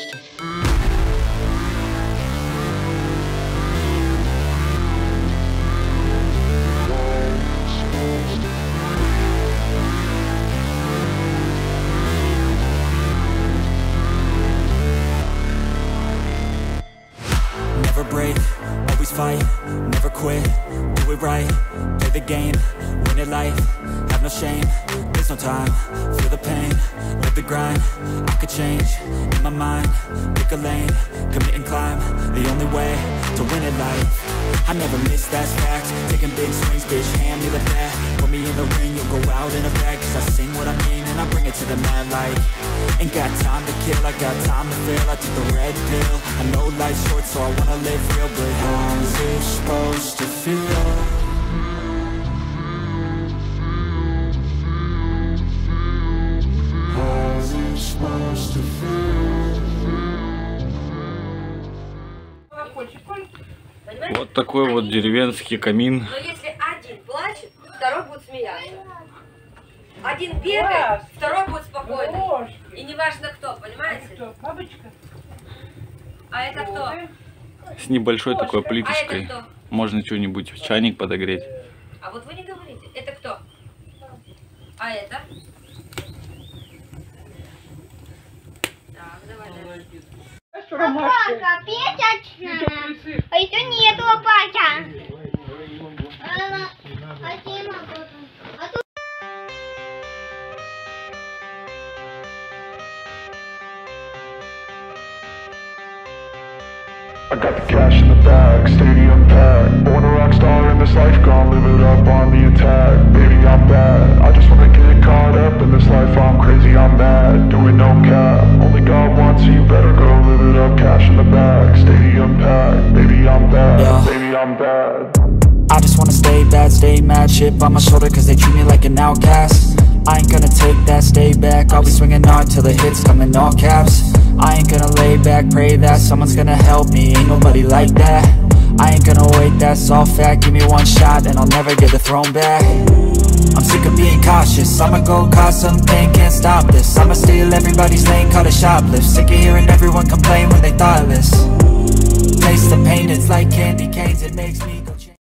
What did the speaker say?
Never break, always fight, never quit, do it right, play the game, win it life, have no shame, there's no time, feel the pain, live the grind, I could change, in my mind, pick a lane, commit and climb, the only way to win it life. I never miss, that's fact, taking big swings, bitch, hand me the bat, put me in the ring, you'll go out in a bag, cause I sing what I mean and I bring it to the mad light. Ain't got time to kill, I got time to feel, I took the red pill, I know life's short so I wanna live real, but how's it supposed to feel? How's it supposed to feel? Вот такой вот деревенский камин. Но если один плачет, второй будет смеяться. Один бегает, второй будет спокойный. И не важно кто, понимаете? Бабочка. А это кто? С небольшой такой А плиточкой. это кто? Можно что-нибудь в чайник подогреть. А вот вы не говорите. Это кто? А это? Так, давай. Папа, печечная. А еще нету папа. I got the cash in the bag, stadium packed. Born a rock star in this life, gonna live it up on the attack. Baby, I'm bad, I just wanna get caught up in this life. I'm crazy, I'm mad, doing no cap. Only God wants you, better go live it up. Cash in the bag, stadium packed. Baby, I'm bad, yeah. Baby, I'm bad. I just wanna stay bad, stay mad, chip on my shoulder cause they treat me like an outcast. I ain't gonna take that, stay back, I'll be swinging hard till the hits come in all caps. I ain't gonna lay back, pray that someone's gonna help me, ain't nobody like that. I ain't gonna wait, that's all fact, give me one shot and I'll never get the throne back. I'm sick of being cautious, I'ma go cause something, can't stop this. I'ma steal everybody's lane, call it shoplift. Sick of hearing everyone complain when they thoughtless. Taste the pain, it's like candy canes, it makes me